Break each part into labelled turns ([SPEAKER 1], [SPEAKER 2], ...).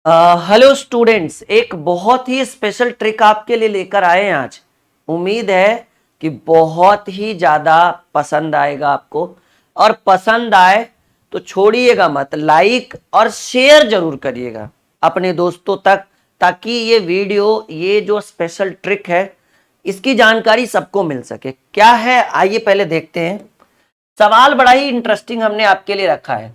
[SPEAKER 1] Hello students, एक बहुत ही special trick आपके लिए लेकर आए हैं आज। उम्मीद है कि बहुत ही ज़्यादा पसंद आएगा आपको, और पसंद आए तो छोड़िएगा मत, लाइक और शेयर जरूर करिएगा अपने दोस्तों तक, ताकि ये वीडियो, ये जो स्पेशल ट्रिक है, इसकी जानकारी सबको मिल सके। क्या है आइए पहले देखते हैं। सवाल बड़ा ही इंटरेस्टिंग हमने आपके लिए रखा है।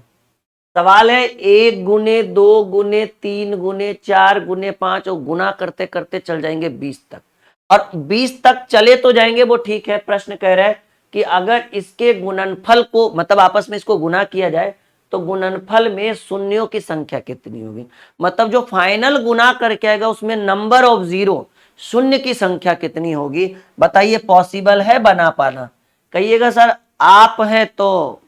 [SPEAKER 1] सवाल है 1 गुने 2 गुने 3 गुने 4 गुने 5 और गुना करते करते चल जाएंगे 20 तक। और 20 तक चले तो जाएंगे, वो ठीक है। प्रश्न कह रहा है कि अगर इसके गुणनफल को, मतलब आपस में इसको गुना किया जाए, तो गुणनफल में शून्यों की संख्या कितनी होगी। मतलब जो फाइनल गुना करके आएगा उसमें नंबर ऑफ जीरो, शून्य की संख्या कितनी होगी। बताइए, पॉसिबल है बना पाना? कहिएगा सर आप हैं तो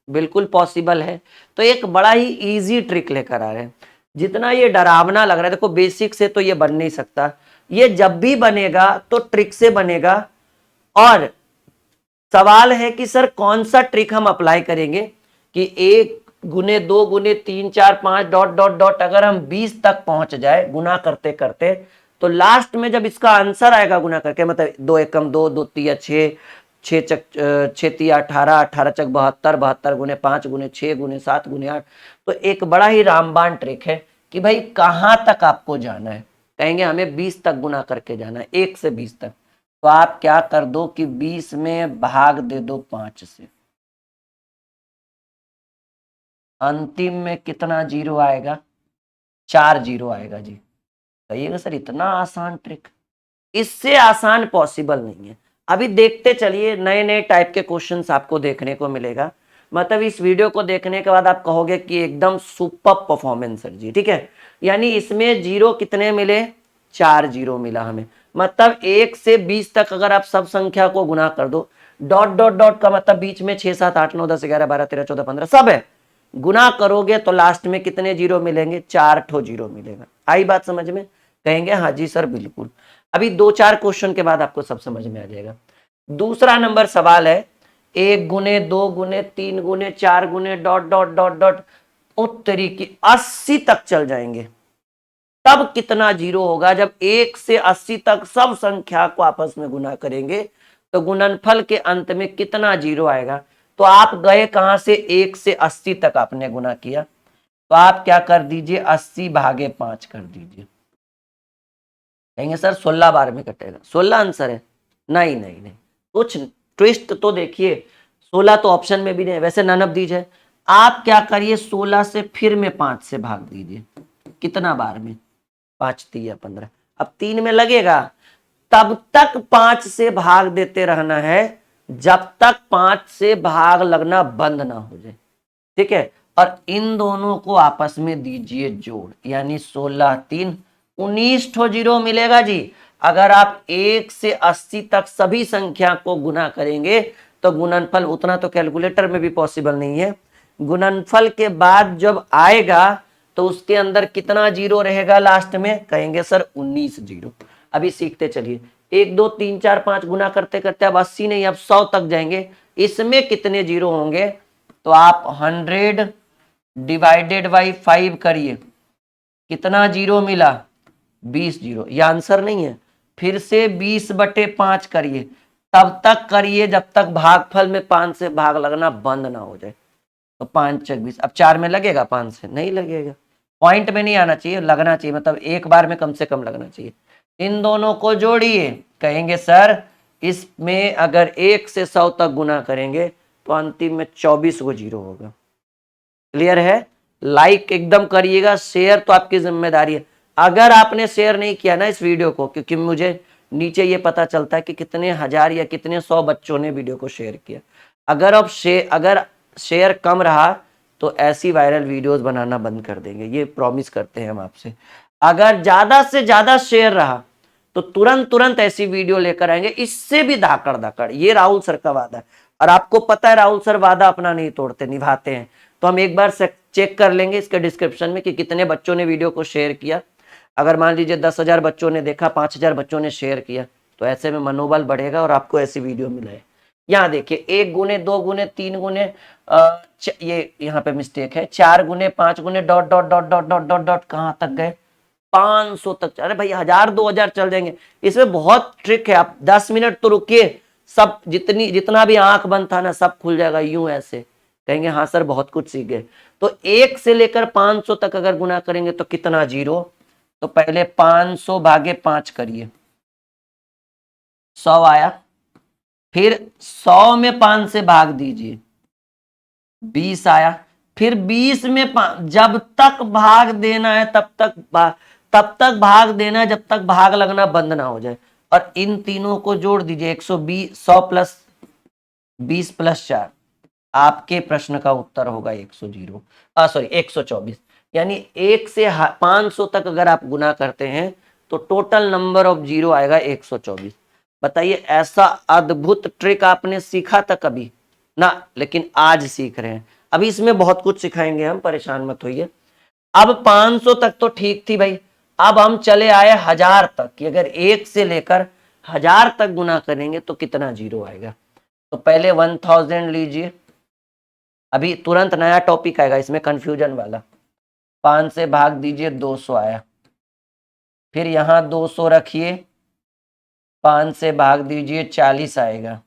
[SPEAKER 1] बिल्कुल पॉसिबल है। तो एक बड़ा ही इजी ट्रिक लेकर आ रहे हैं। जितना ये डरावना लग रहा है, देखो बेसिक से तो ये बन नहीं सकता, ये जब भी बनेगा तो ट्रिक से बनेगा। और सवाल है कि सर कौन सा ट्रिक हम अप्लाई करेंगे कि 1 गुने 2 गुने 3 4 5 डॉट डॉट डॉट अगर हम 20 तक पहुंच जाए गुना करते करते, तो लास्ट में जब इसका आंसर आएगा गुना करके, मतलब 2 एकम 2, 2 तिया 6, 6 तिया 18, 18 चक 72, 72 गुने 5 गुने 6 गुने 7 गुने 8। तो एक बड़ा ही रामबाण ट्रिक है कि भाई कहां तक आपको जाना है। कहेंगे हमें 20 तक गुना करके जाना है, 1 से 20 तक। तो आप क्या कर दो कि 20 में भाग दे दो 5 से। अंतिम में कितना जीरो आएगा? 4 जीरो आएगा जी। कहिएगा सर इतना आसान ट्रिक? इससे आसान पॉसिबल नहीं है। अभी देखते चलिए, नए नए टाइप के क्वेश्चंस आपको देखने को मिलेगा। मतलब इस वीडियो को देखने के बाद आप कहोगे कि एकदम सुपर परफॉर्मेंस सर जी, ठीक है। यानी इसमें जीरो कितने मिले? 4 जीरो मिला हमें। मतलब 1 से 20 तक अगर आप सब संख्या को गुना कर दो, डॉट डॉट डॉट का मतलब बीच में 6 7 8 9 10 11 12 13 14 15 सब है, गुना करोगे तो लास्ट में कितने जीरो मिलेंगे? 4 ठो जीरो मिलेगा। आई बात समझ में? कहेंगे हाँ जी सर बिल्कुल। अभी 2 4 क्वेश्चन के बाद आपको सब समझ में आ जाएगा। दूसरा नंबर सवाल है 1 गुने 2 गुने 3 गुने 4 गुने डॉट डॉट डॉट डॉट उत्तरी की 80 तक चल जाएंगे, तब कितना जीरो होगा? जब 1 से 80 तक सब संख्या को आपस में गुना करेंगे तो गुणनफल के अंत में कितना जीरो आएगा। तो आप गए कहां से? 1 से 80 तक आपने गुना किया, तो आप क्या कर दीजिए? 80 भागे 5 कर दीजिए। कहेंगे सर 16 बार में कटेगा, 16 आंसर है? नहीं नहीं नहीं, कुछ ट्विस्ट तो देखिए। 16 तो ऑप्शन में भी नहीं है, वैसे नन ऑफ दीज है। आप क्या करिए, 16 से फिर में 5 से भाग दीजिए। कितना बार में? 5 तिया 15। अब 3 में लगेगा, तब तक 5 से भाग देते रहना है जब तक 5 से भाग लगना बंद ना हो जाए, ठीक है। और इन दोनों को आपस में दीजिए जोड़, यानी 16 3 19 ठो जीरो मिलेगा जी। अगर आप 1 से 80 तक सभी संख्या को गुना करेंगे तो गुणनफल, उतना तो कैलकुलेटर में भी पॉसिबल नहीं है, गुणनफल के बाद जब आएगा तो उसके अंदर कितना जीरो रहेगा लास्ट में? कहेंगे सर 19 जीरो। अभी सीखते चलिए, 1 2 3 4 5 गुना करते करते अब 80 नहीं, अब 100 तक जाएंगे। इसमें कितने जीरो होंगे? तो आप 100 डिवाइडेड बाई 5 करिए, कितना जीरो मिला? 20 जीरो। ये आंसर नहीं है। फिर से 20/5 करिए, तब तक करिए जब तक भागफल में 5 से भाग लगना बंद ना हो जाए। तो 5 चक 20। अब 4 में लगेगा? 5 से नहीं लगेगा। पॉइंट में नहीं आना चाहिए, लगना चाहिए, मतलब एक बार में कम से कम लगना चाहिए। इन दोनों को जोड़िए। कहेंगे सर इसमें अगर 1 से 100 तक गुना करेंगे तो अंतिम में 24 को जीरो होगा। क्लियर है? लाइक एकदम करिएगा, शेयर तो आपकी जिम्मेदारी है। अगर आपने शेयर नहीं किया ना इस वीडियो को, क्योंकि मुझे नीचे ये पता चलता है कि कितने हजार या कितने 100 बच्चों ने वीडियो को शेयर किया। अगर शेयर कम रहा तो ऐसी वायरल वीडियोस बनाना बंद कर देंगे, ये प्रॉमिस करते हैं हम आपसे। अगर ज्यादा से ज्यादा शेयर रहा तो तुरंत तुरंत ऐसी वीडियो लेकर आएंगे, इससे भी धाकड़ धाकड़। ये राहुल सर का वादा है, और आपको पता है राहुल सर वादा अपना नहीं तोड़ते, निभाते हैं। तो हम एक बार चेक कर लेंगे इसके डिस्क्रिप्शन में कि कितने बच्चों ने वीडियो को शेयर किया। अगर मान लीजिए 10,000 बच्चों ने देखा, 5,000 बच्चों ने शेयर किया, तो ऐसे में मनोबल बढ़ेगा और आपको ऐसी वीडियो मिले। यहाँ देखिए 1 गुने 2 गुने 3 गुने ये यहाँ पे मिस्टेक है, 4 गुने 5 गुने dot dot dot dot dot dot dot कहाँ तक गए, 500 तक। अरे भाई 1000 2000 चल जाएंगे। इसमें बहुत ट्रिक है, आप 10 मिनट तो रुकिए, सब जितना भी आंख बंद था ना सब खुल जाएगा। यूं ऐसे कहेंगे हाँ सर बहुत कुछ सीख गए। तो 1 से लेकर 500 तक अगर गुना करेंगे तो कितना जीरो, तो पहले 500 भागे 5 करिए, 100 आया। फिर 100 में 5 से भाग दीजिए, 20 आया। फिर 20 में जब तक भाग देना है तब तक भाग देना है, जब तक भाग लगना बंद ना हो जाए। और इन तीनों को जोड़ दीजिए, 120, 100 प्लस 20 प्लस 4, आपके प्रश्न का उत्तर होगा 124। यानी 1 से 500 तक अगर आप गुना करते हैं तो टोटल नंबर ऑफ जीरो आएगा 124। बताइए ऐसा अद्भुत ट्रिक आपने सीखा था कभी ना, लेकिन आज सीख रहे हैं। अभी इसमें बहुत कुछ सिखाएंगे हम, परेशान मत होइए। अब 500 तक तो ठीक थी भाई, अब हम चले आए 1000 तक कि अगर 1 से लेकर 1000 तक गुना करेंगे तो कितना जीरो आएगा। तो पहले 1000 लीजिए, अभी तुरंत नया टॉपिक आएगा इसमें कंफ्यूजन वाला। 5 से भाग दीजिए, 200 आया। फिर यहां 200 रखिए, 5 से भाग दीजिए, 40 आएगा।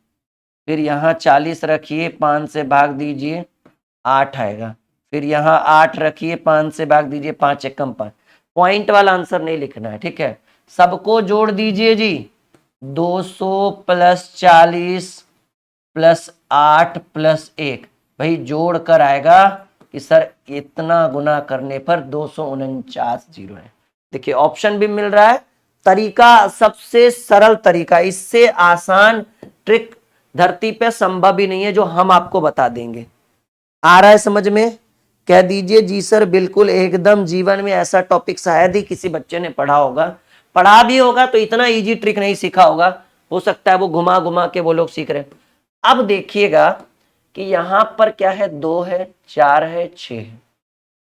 [SPEAKER 1] फिर यहाँ 40 रखिए, 5 से भाग दीजिए, 8 आएगा। फिर यहाँ 8 रखिए, 5 से भाग दीजिए, 5 एकम 5। पॉइंट वाला आंसर नहीं लिखना है, ठीक है। सबको जोड़ दीजिए जी, 200 प्लस 40 प्लस 8 प्लस 1, भाई जोड़ कर आएगा कि सर इतना गुना करने पर 249 जीरो है। देखिए ऑप्शन भी मिल रहा है। तरीका सबसे सरल तरीका, इससे आसान ट्रिक धरती पे संभव ही नहीं है जो हम आपको बता देंगे। आ रहा है समझ में? कह दीजिए जी सर बिल्कुल एकदम। जीवन में ऐसा टॉपिक शायद ही किसी बच्चे ने पढ़ा होगा, पढ़ा भी होगा तो इतना इजी ट्रिक नहीं सीखा होगा। हो सकता है वो घुमा घुमा के वो लोग सीख रहे हैं। अब देखिएगा कि यहां पर क्या है, 2 है, 4 है, 6 है,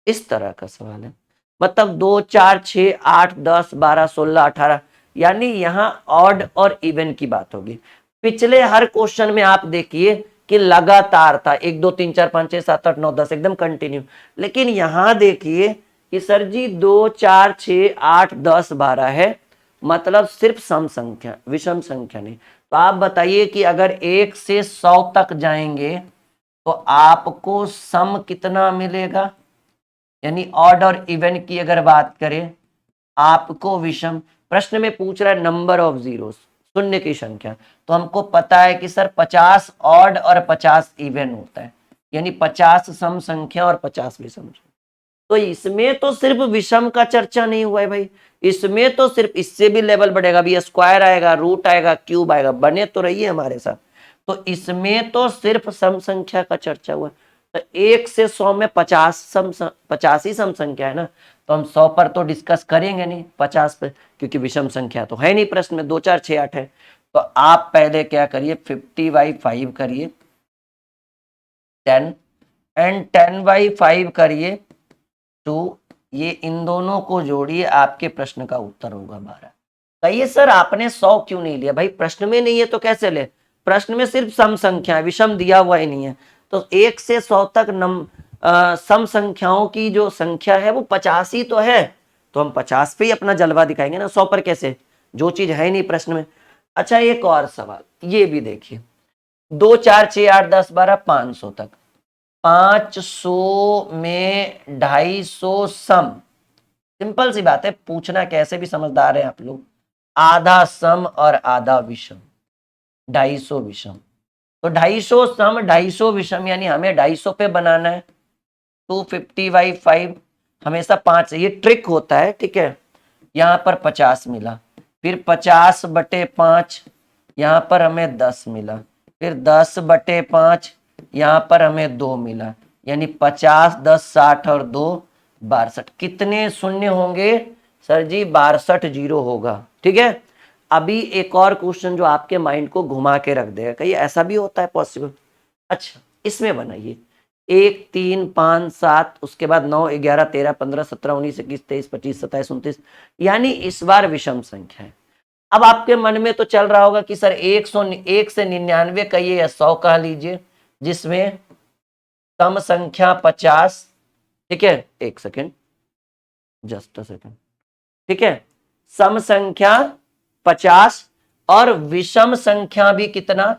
[SPEAKER 1] इस तरह का सवाल है। मतलब 2 4 6 8 10 12 16 18, यानी यहां ऑड और इवन की बात होगी। पिछले हर क्वेश्चन में आप देखिए कि लगातार था, 1 2 3 4 5 6 7 8 9 10 एकदम कंटिन्यू। लेकिन यहां देखिए कि सर जी 2 4 6 8 10 12 है, मतलब सिर्फ सम संख्या, विषम संख्या नहीं। तो आप बताइए कि अगर 1 से 100 तक जाएंगे तो आपको सम कितना मिलेगा। यानी ऑड और इवन की अगर बात करें, आपको विषम। प्रश्न में पूछ रहा है नंबर ऑफ जीरोस, शून्य की संख्या। तो हमको पता है कि सर 50 ऑड और 50 इवन होता है, यानी 50 सम संख्या और 50 विषम संख्या। तो इसमें तो सिर्फ विषम का चर्चा नहीं हुआ है भाई, इसमें तो सिर्फ, इससे भी लेवल बढ़ेगा, अभी स्क्वायर आएगा, रूट आएगा, क्यूब आएगा, बने तो रहिए हमारे साथ। तो इसमें तो सिर्फ सम संख्या का चर्चा हुआ। तो 1 से 100 में 50 ही सम संख्या है ना, तो हम 100 पर तो डिस्कस करेंगे नहीं, 50 पर, क्योंकि विषम संख्या तो है नहीं प्रश्न में। 2 4 6 8 है। तो आप पहले क्या करिए, 50/5 करिए 10, एंड 10/5 करिए 2। ये इन दोनों को जोड़िए, आपके प्रश्न का उत्तर होगा 12। कहिए सर आपने 100 क्यों नहीं लिया? भाई प्रश्न में नहीं है तो कैसे ले? प्रश्न में सिर्फ सम संख्या है, विषम दिया हुआ ही नहीं है। तो 1 से 100 तक सम संख्याओं की जो संख्या है वो 50 ही तो है, तो हम 50 पे ही अपना जलवा दिखाएंगे ना, 100 पर कैसे, जो चीज है नहीं प्रश्न में। अच्छा एक और सवाल ये भी देखिए, 2 4 6 8 10 12 500 तक, 500 में 250 सम। सिंपल सी बात है, पूछना कैसे भी समझदार है आप लोग। आधा सम और आधा विषम, 250 विषम। तो 250 सम 250 विषम, यानी हमें 250 पे बनाना है। 250/5 हमेशा 5 ये ट्रिक होता है, ठीक है। यहाँ पर 50 मिला, फिर 50/5 यहाँ पर हमें 10 मिला, फिर 10/5 यहाँ पर हमें 2 मिला, यानी 50 10 60 और 2 62। कितने शून्य होंगे सर जी? 62 जीरो होगा, ठीक है। अभी एक और क्वेश्चन जो आपके माइंड को घुमा के रख देगा, कहीं ऐसा भी होता है पॉसिबल। अच्छा इसमें बनाइए 1 3 5 7, उसके बाद 9 11 13 15 17 19 21 23 25 27 29, यानी इस बार विषम संख्या है। अब आपके मन में तो चल रहा होगा कि सर 1 से 99 कहिए या 100 कह लीजिए, जिसमें सम संख्या 50, ठीक है, एक सेकेंड, जस्ट अ सेकेंड, ठीक है, सम संख्या 50 और विषम संख्या भी कितना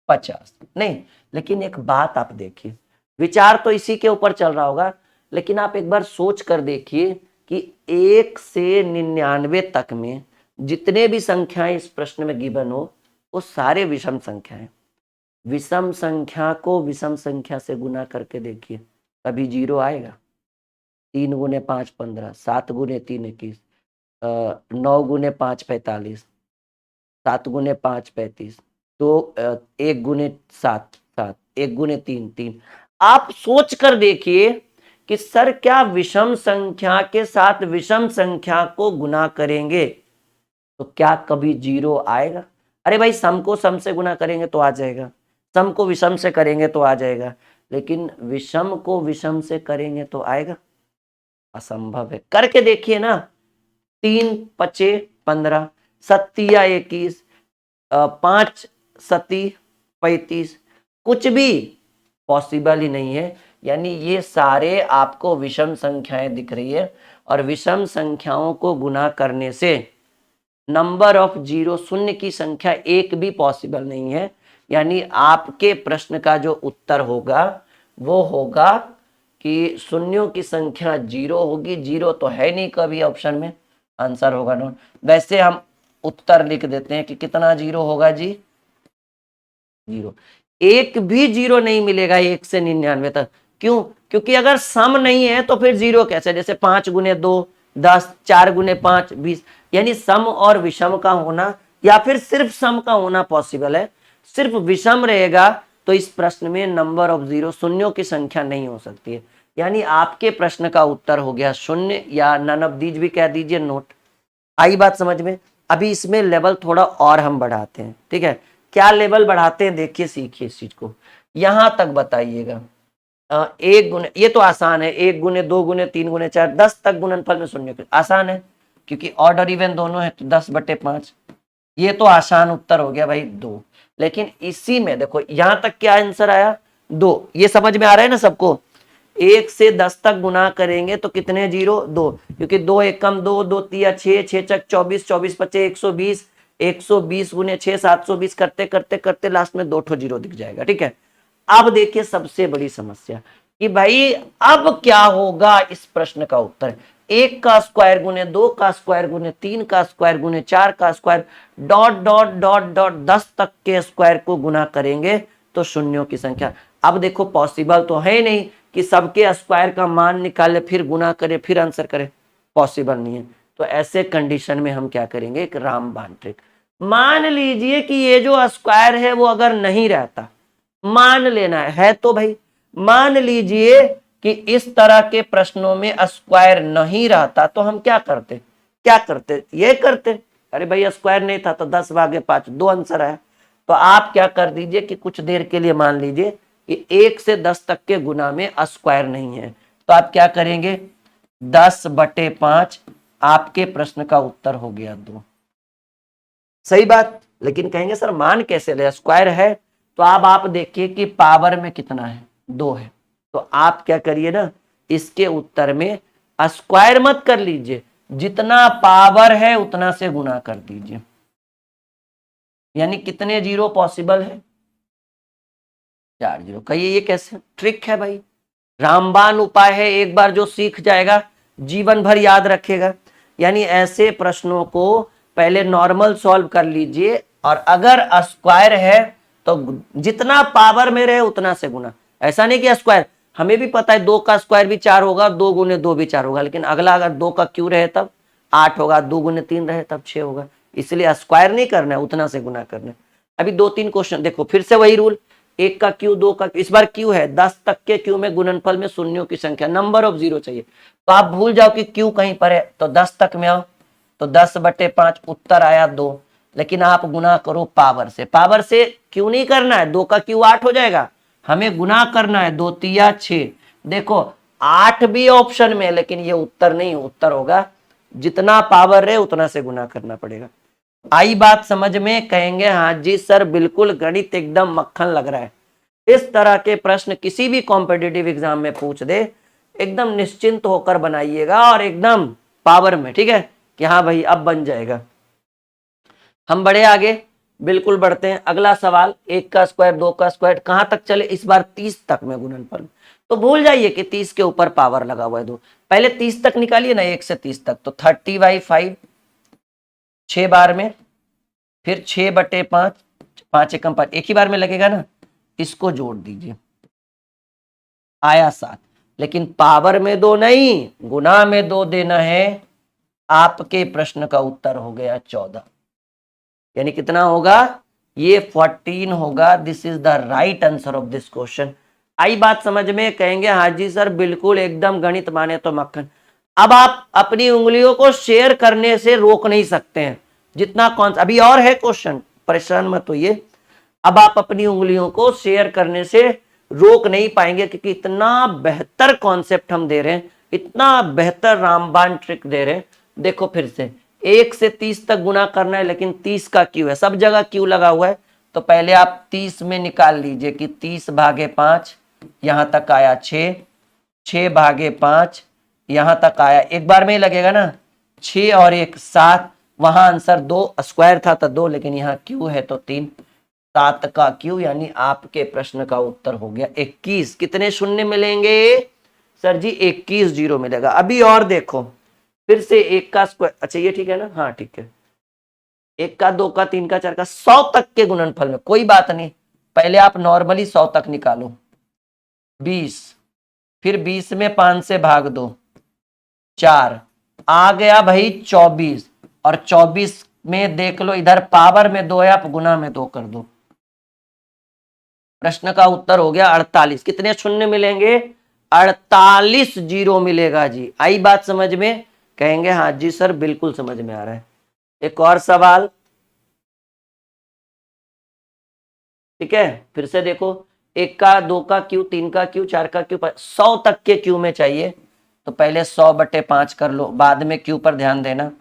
[SPEAKER 1] 50। नहीं, लेकिन एक बात आप देखिए, विचार तो इसी के ऊपर चल रहा होगा, लेकिन आप एक बार सोच कर देखिए कि 1 से 99 तक में जितने भी संख्याएं इस प्रश्न में गिवन हो वो सारे विषम संख्याएं। विषम संख्या को विषम संख्या से गुना करके देखिए, कभी 0 आएगा? 3 गुने 5 15, 7 गुने 3 21, 9 गुने 5 45, 7 गुने 5 35, तो 1 गुने 7 7, 1 गुने 3 3। आप सोच कर देखिए कि सर क्या विषम संख्या के साथ विषम संख्या को गुना करेंगे तो क्या कभी 0 आएगा? अरे भाई, सम को सम से गुना करेंगे तो आ जाएगा, सम को विषम से करेंगे तो आ जाएगा, लेकिन विषम को विषम से करेंगे तो आएगा? असंभव है। करके देखिए ना, 3 पचे 15, 7 या 21, 5 7 35, कुछ भी पॉसिबल ही नहीं है। यानी ये सारे आपको विषम संख्याएं दिख रही है, और विषम संख्याओं को गुना करने से नंबर ऑफ 0, शून्य की संख्या एक भी पॉसिबल नहीं है। यानी आपके प्रश्न का जो उत्तर होगा वो होगा कि शून्यों की संख्या 0 होगी। 0 तो है नहीं कभी ऑप्शन में, आंसर होगा नॉट। वैसे हम उत्तर लिख देते हैं कि कितना 0 होगा जी, 0। एक भी 0 नहीं मिलेगा 1 से 99 तक। क्यों? क्योंकि अगर सम नहीं है तो फिर 0 कैसे? जैसे 5 गुने 2 10, 4 गुने 5 20। यानी सम और विषम का होना या फिर सिर्फ सम का होना पॉसिबल है। सिर्फ विषम रहेगा तो इस प्रश्न में नंबर ऑफ 0, शून्यों की संख्या नहीं हो सकती है। यानी आपके प्रश्न का उत्तर हो गया 0, या नन ऑफ दीज भी कह दीजिए, नोट। आई बात समझ में? अभी इसमें लेवल थोड़ा और हम बढ़ाते हैं, ठीक है। क्या लेवल बढ़ाते हैं देखिए, सीखिए इस चीज को, यहां तक बताइएगा। 1 गुने, ये तो आसान है, 1 गुने 2 गुने 3 गुने 4, 10 तक गुणनफल में शून्य आसान है, क्योंकि ऑर्डर इवन दोनों है, तो 10/5। ये तो आसान उत्तर हो गया भाई 2। लेकिन इसी में देखो यहां तक क्या आंसर आया, 2। ये समझ में आ रहा है ना सबको? 1 से 10 तक गुना करेंगे तो कितने 0? 2, क्योंकि 2 एकम 2, 2 तिया 6, 6 चक 24, 24 पचे 120, 120 गुने 6 720, करते करते करते लास्ट में 2 ठो 0 दिख जाएगा, ठीक है। अब देखिए सबसे बड़ी समस्या कि भाई अब क्या होगा इस प्रश्न का उत्तर। 1 का स्क्वायर गुने 2 का स्क्वायर गुने 3 का स्क्वायर गुने 4 का square dot dot dot dot 10 तक के स्क्वायर को गुना करेंगे तो शून्यों की संख्या। अब देखो पॉसिबल तो है नहीं कि सबके स्क्वायर का मान निकाले फिर गुना करे फिर आंसर करे, पॉसिबल नहीं है। तो ऐसे कंडीशन में हम क्या करेंगे, एक रामबाण ट्रिक। मान लीजिए कि ये जो स्क्वायर है वो अगर नहीं रहता, मान लेना है तो भाई मान लीजिए कि इस तरह के प्रश्नों में स्क्वायर नहीं रहता तो हम क्या करते, ये करते, अरे भाई स्क्वायर नहीं था तो 10/5, 2 आंसर आया। तो आप क्या कर दीजिए कि कुछ देर के लिए मान लीजिए कि 1 से 10 तक के गुना में स्क्वायर नहीं है, तो आप क्या करेंगे, 10/5 आपके प्रश्न का उत्तर हो गया 2। सही बात। लेकिन कहेंगे सर मान कैसे ले, स्क्वायर है। तो अब आप देखिए कि पावर में कितना है, 2 है। तो आप क्या करिए ना, इसके उत्तर में स्क्वायर मत कर लीजिए, जितना पावर है उतना से गुना कर दीजिए। यानी कितने 0 पॉसिबल है, 4 0। कहिए ये कैसे ट्रिक है भाई, रामबाण उपाय है। एक बार जो सीख जाएगा जीवन भर याद रखेगा। यानी ऐसे प्रश्नों को पहले नॉर्मल सॉल्व कर लीजिए, और अगर स्क्वायर है तो जितना पावर में रहे उतना से गुना। ऐसा नहीं कि स्क्वायर, हमें भी पता है 2 का स्क्वायर भी 4 होगा, 2 गुने 2 भी 4 होगा, लेकिन अगला अगर 2 का क्यू रहे तब 8 होगा, 2 गुने 3 रहे तब 6 होगा। इसलिए स्क्वायर नहीं करना है, उतना से गुना करना है। अभी 2-3 क्वेश्चन देखो, फिर से वही रूल, 1 का क्यू 2 का, इस बार क्यू है 10 तक के क्यू में गुणनफल में शून्यों की संख्या, नंबर ऑफ 0 चाहिए। तो आप भूल जाओ कि क्यू कहीं पर है, तो 10 तक में आओ, तो 10/5 उत्तर आया 2। लेकिन आप गुना करो पावर से, पावर से क्यों नहीं करना है, 2 का क्यू 8 हो जाएगा, हमें गुना करना है 2 तिया 6। देखो 8 भी ऑप्शन में, लेकिन ये उत्तर नहीं, उत्तर होगा जितना पावर है उतना से गुना करना पड़ेगा। आई बात समझ में? कहेंगे हाँ जी सर बिल्कुल, गणित एकदम मक्खन लग रहा है। इस तरह के प्रश्न किसी भी कॉम्पिटिटिव एग्जाम में पूछ दे, एकदम निश्चिंत होकर बनाइएगा और एकदम पावर में, ठीक है, कि हाँ भाई अब बन जाएगा। हम बढ़े आगे, बिल्कुल बढ़ते हैं। अगला सवाल, 1 का स्क्वायर 2 का स्क्वायर, कहां तक चले इस बार? 30 तक में गुणनफल। तो भूल जाइए कि 30 के ऊपर पावर लगा हुआ है 2, पहले 30 तक निकालिए ना, 1 से 30 तक, तो 30/5 6 बार में, फिर 6/5, 5 एकम 5, एक ही बार में लगेगा ना, इसको जोड़ दीजिए, आया 7। लेकिन पावर में 2 नहीं, गुना में 2 देना है। आपके प्रश्न का उत्तर हो गया 14, यानी कितना होगा? ये 14 होगा। This is the right answer of this question. आई बात समझ में? कहेंगे हाँ जी सर बिल्कुल, एकदम गणित माने तो मक्खन। अब आप अपनी उंगलियों को शेयर करने से रोक नहीं सकते हैं, जितना कौन अभी और है क्वेश्चन, परेशान मत होइए। अब आप अपनी उंगलियों को शेयर करने से रोक नहीं पाएंगे, क्योंकि इतना बेहतर कॉन्सेप्ट हम दे रहे हैं, इतना बेहतर रामबाण ट्रिक दे रहे हैं। देखो फिर से, 1 से 30 तक गुना करना है, लेकिन 30 का क्यू है, सब जगह क्यू लगा हुआ है। तो पहले आप 30 में निकाल लीजिए कि 30/5, यहां तक आया 6, 6/5 यहां तक आया, एक बार में ही लगेगा ना, 6 और 1 7, वहां आंसर 2, स्क्वायर था तो 2, लेकिन यहाँ क्यू है तो 3, 7 का क्यू, यानी आपके प्रश्न का उत्तर हो गया 21। कितने शून्य मिलेंगे सर जी? 21 जीरो मिलेगा। अभी और देखो, फिर से 1 का स्क्वायर, अच्छा ये ठीक है ना, हाँ ठीक है, 1 का 2 का 3 का 4 का 100 तक के गुणनफल में कोई बात नहीं, पहले आप नॉर्मली 100 तक निकालो, 20, फिर 20 में 5 से भाग दो, 4 आ गया भाई 24, और 24 में देख लो इधर पावर में 2 है, आप गुना में 2 कर दो, प्रश्न का उत्तर हो गया 48। कितने शून्य मिलेंगे? 48 जीरो मिलेगा जी। आई बात समझ में? कहेंगे हाँ जी सर बिल्कुल समझ में आ रहा है। एक और सवाल, ठीक है, फिर से देखो, 1 का 2 का क्यू, 3 का क्यू, 4 का क्यू, 100 तक के क्यू में चाहिए, तो पहले 100/5 कर लो, बाद में क्यू पर ध्यान देना,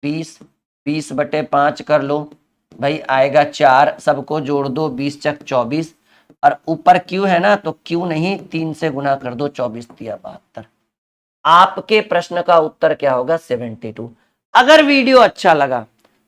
[SPEAKER 1] 20, 20/5 कर लो भाई, आएगा 4, सबको जोड़ दो, 20 चक 24, और ऊपर क्यू है ना, तो क्यू नहीं 3 से गुना कर दो, 24 तिया 72। आपके प्रश्न का उत्तर क्या होगा? 72। अगर वीडियो अच्छा लगा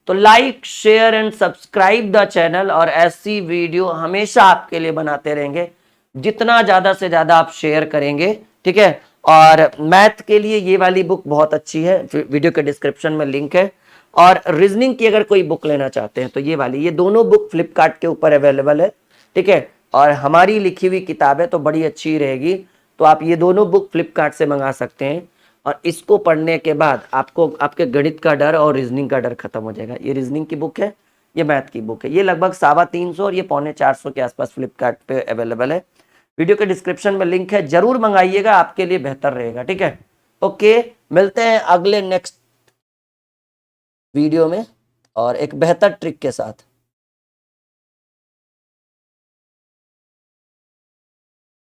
[SPEAKER 1] तो like share and subscribe the channel, और ऐसी वीडियो हमेशा आपके लिए बनाते रहेंगे, जितना ज्यादा से ज्यादा आप शेयर करेंगे, ठीक है। और मैथ के लिए ये वाली बुक बहुत अच्छी है, वीडियो के डिस्क्रिप्शन में लिंक है। और रीजनिंग की अगर कोई बुक लेना चाहते हैं तो ये वाली, ये दोनों बुक फ्लिपकार्ट के ऊपर अवेलेबल है, ठीक है। और हमारी लिखी हुई किताबें तो बड़ी अच्छी रहेगी, तो आप ये दोनों बुक फ्लिपकार्ट से मंगा सकते हैं। और इसको पढ़ने के बाद आपको आपके गणित का डर और रीजनिंग का डर खत्म हो जाएगा। ये रीजनिंग की बुक है, ये मैथ की बुक है, ये लगभग 350 और ये 350 के आसपास फ्लिपकार्ट पे अवेलेबल है। वीडियो के डिस्क्रिप्शन में लिंक है, जरूर मंगाइएगा, आपके लिए बेहतर रहेगा, ठीक है। ओके, मिलते हैं अगले नेक्स्ट वीडियो में और एक बेहतर ट्रिक के साथ।